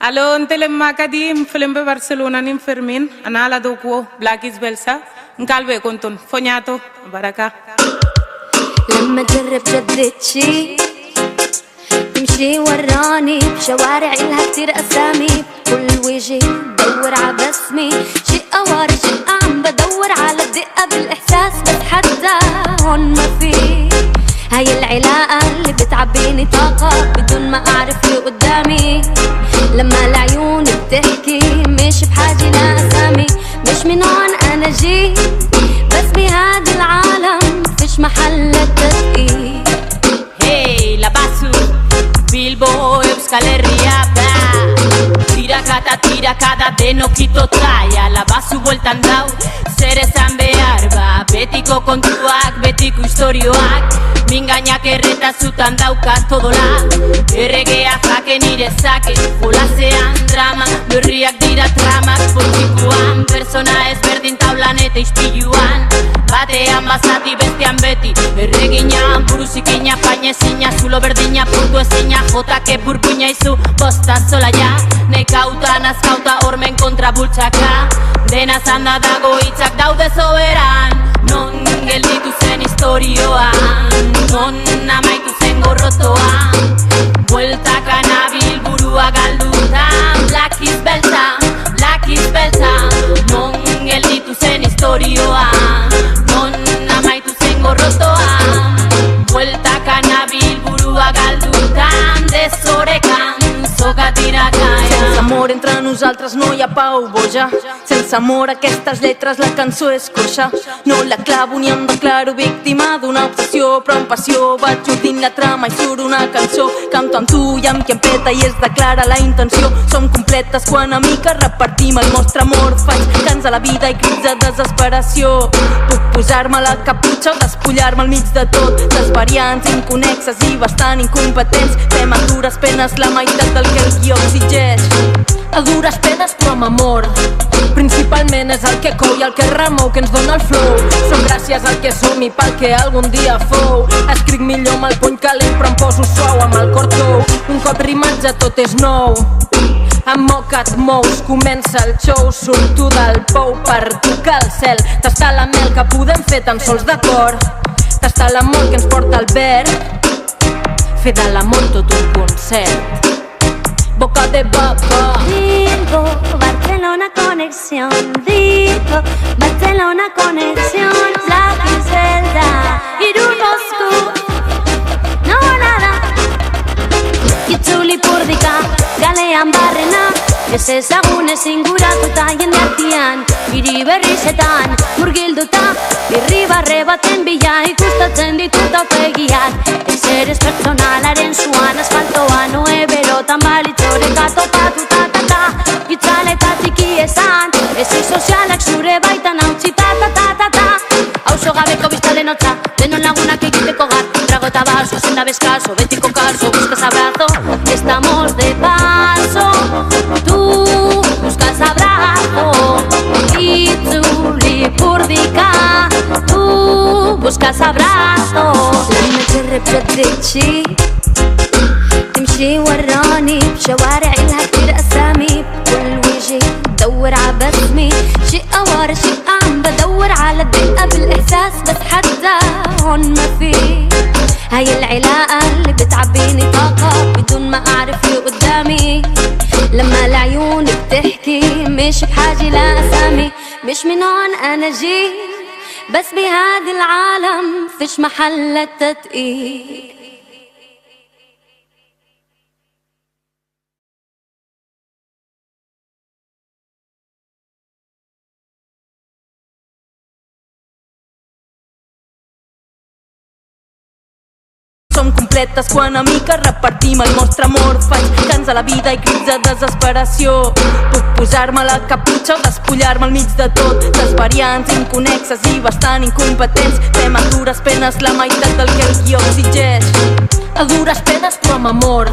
Alo, întelem Macadim, Flembe Barcelona, Ninfermin, Anala Dokwo, Black is Belsa, Nkalbe Kontun, Fonyato, Baraka. لما تجرب جدتشي تمشي وراني بشوارع إلها كتير أسامي كل وجهي بدور عبسمي شيء أواري شيء عم بدور على الدقة بالإحساس بس حتى هون ما في هاي العلاقة اللي بتعبيني طاقة بدون ما أعرف اللي قدامي لما العيون بتحكي مش بحاجة لأسامي مش من هون أنا جيت بس بهاد العالم فيش محل للتدقيق. Hey, la basu, Bilbo, Euskal Herria da. Tirakata denokito taia. La basu bueltan dau, zer esan behar ba. Betiko kontuak, betiko istorioak. Mingainak erretazutan daukat todola. Erregea jake nire zake, jolasean drama. Berriak dira tramak, politikoan. Persona ezberdin taulan eta ispiluan. Batean bazati bestean beti erreginan buruzikina painezina zulo berdina puntu ezina jotake burpuina izu bosta zola ja nekauta nazkauta hormen kontra bultzaka dena zanda dago hitzak daude soberan non gelditu zen historioan non amaitu zen gorrotoan bueltaka nabil burua galdutan Black is beltza non gelditu zen historioan gorrotoan bueltaka nabil burua galdutan desorekan sokatirakaia. Sense amor entre nosaltres no hi ha pau, boja. Sense amor aquestes lletres la cançó és coixa. No la clavo ni em declaro víctima d'una obsessió, però amb passió vaig ordint la trama i surt una cançó. Canto amb tu i amb qui em peta i es declara la intenció. Som completes quan amiques repartim el nostre amor. Faig cants a la vida i crits de desesperació. Puc posar-me la caputxa o despullar-me al mig de tot. Les variants inconexes i bastant incompetents. Fem a dures penes la meitat del que el guió exigeix. A dures penes però amb amor. Principalment és el que cou i el que remou que ens dona el flow. Som gràcies al que som i pel que algun dia fou. Escric millor amb el puny calent però em poso suau amb el cor tou. Un cop rimat ja tot és nou. Amb moca et mous, comença el show. Surto del pou per tocar el cel. Tastar la mel que podem fer tan sols de cor. Tastar l'amor que ens porta el verd. Fer de l'amor tot un concert. Boca de baba. Bilbo, Barcelona conexión. Bilbo, Barcelona conexión. Black is Belda, Irun Moscú. No nada. Itzuli purdika, galean barrena. Ez ezagunez inguratuta jende artean. Hiri berrizetan, murgilduta. Irribarre baten bila ikustatzen ditut aurpegiak. Ezer ez pertsonalaren zuan asfaltoan oe berotan balitzoreka topatuta ta itzaleta txiki esan ezi sozialak zure baitan hautsi ta Auzo gabeko biztalen hotza denon lagunak egiteko gat trago eta baso, senda beskazo, betiko kaso buscas abrazo, estamos de paso tu buscas abrazo itzuli purdika tu buscas abrazo لما تجرب جدتشي تمشي وراني بشوارع إلها كتير أسامي كل وجهي بدور عبسمي شيء أواري شيء عم بدور على الدقة بالإحساس بس حتى هون ما في هاي العلاقة اللي بتعبيني طاقة بدون ما أعرف اللي قدامي لما العيون بتحكي مش بحاجة لأسامي مش من هون أنا جيت بس بهاد العالم فيش محل للتدقيق. Som completes quan amiques repartim el nostre amor. Faig cants a la vida i crits de desesperació. Puc posar-me la caputxa o despullar-me al mig de tot. Les variants inconexes i bastant incompetents. Fem a dures penes la meitat del que el guió exigeix. A dures penes però amb amor.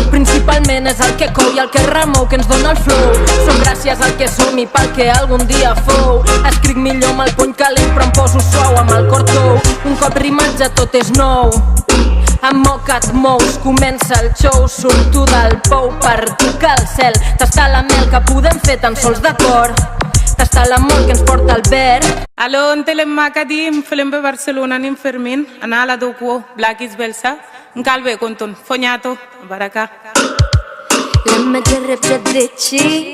Principalment és el que cou i el que remou que ens dona el flow. Som gràcies al que som i pel que algun dia fou. Escric millor amb el puny calent però em poso suau amb el cor tou. Un cop rimat ja tot és nou. Amoca't, mous, comença el show. Surto del pou per tocar el cel. Tastar la mel que podem fer tan sols de cor. Tastar l'amor que ens porta al verd. Alo, înțeleg Macadim, film pe Barcelona, nin Fermin, anala dopo, Black is Belsa, încalbe contun, fognato, baraka. لما تجرب جدتشي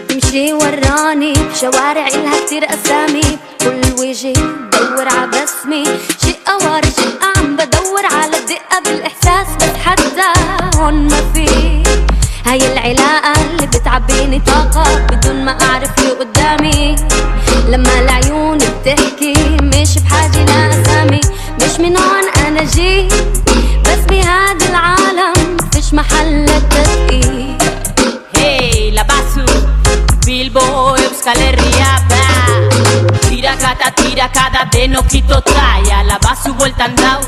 تمشي وراني بشوارع إلها كتير أسامي كل وجهي بدور عبسمي شيء أواري شيء عم بدور على الدقة بالإحساس بس حتى هون ما في هاي العلاقة اللي بتعبيني طاقة بدون ما أعرف اللي قدامي لما العيون بتحكي مش بحاجة لأسامي مش من هون أنا جيت بس بهذا العالم فيش محل للتدقيق. Hey, la basu, Bilbo, Euskal Herria, ba. Tirakata, denokito traia, la basu bueltan dau,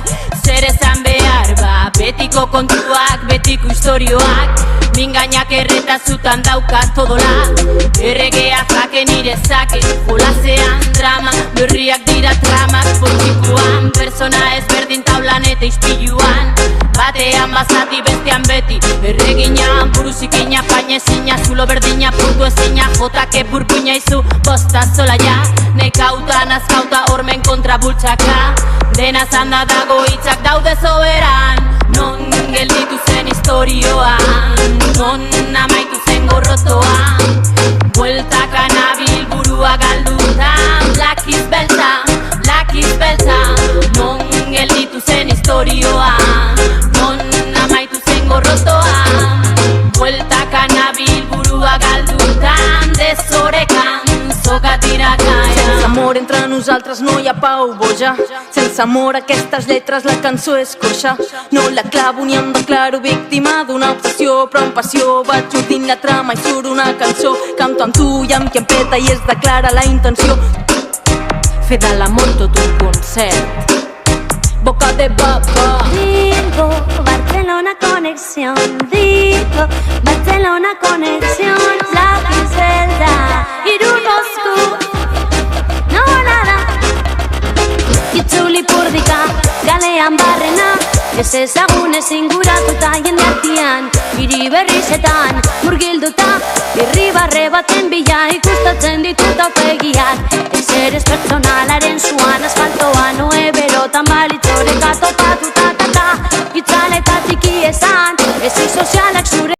zer esan behar, ba. Betiko kontuak, betiko istorioak, mingainak erretazutan daukat todola. Erregea zake nire zake, jolasean drama, berriak dira tramak, politikoan, persona ezberdin taulan eta ispiluan. Batean bazati bestean beti, erreginan, buruzikina, painezina, zulo berdina, puntu ezina, jotake burbuina izu, bosta zola ja, nekauta, nazkauta, ormen kontra bultxaka, dena zanda dago hitzak daude soberan, non gelditu zen historioan, non amaitu zen gorrotoan, bueltaka nabil burua galdutan, Black is beltza, non gelditu zen historioan, non amaitu zen gorrotoan, bueltaka nabil burua galdutan, desorekan, sokatirakaia. Sense amor entre nosaltres no hi ha pau, boja. Sense amor aquestes lletres la cançó és coixa. No la clavo ni em declaro víctima d'una obsessió, però amb passió vaig ordint la trama i surt una cançó. Canto amb tu i amb qui em peta i es declara la intenció. Fer de l'amor tot un concert. Boca de baba. Bilbo, Barcelona conexión. Bilbo, Barcelona conexión. Black is Belsa, Irun Moscú. No nada. Itzuli purdika, galean barrena. Ez ezagunez inguratuta jende artean. Hiri berrizetan, murgilduta. Irribarre baten bila ikustatzen dituta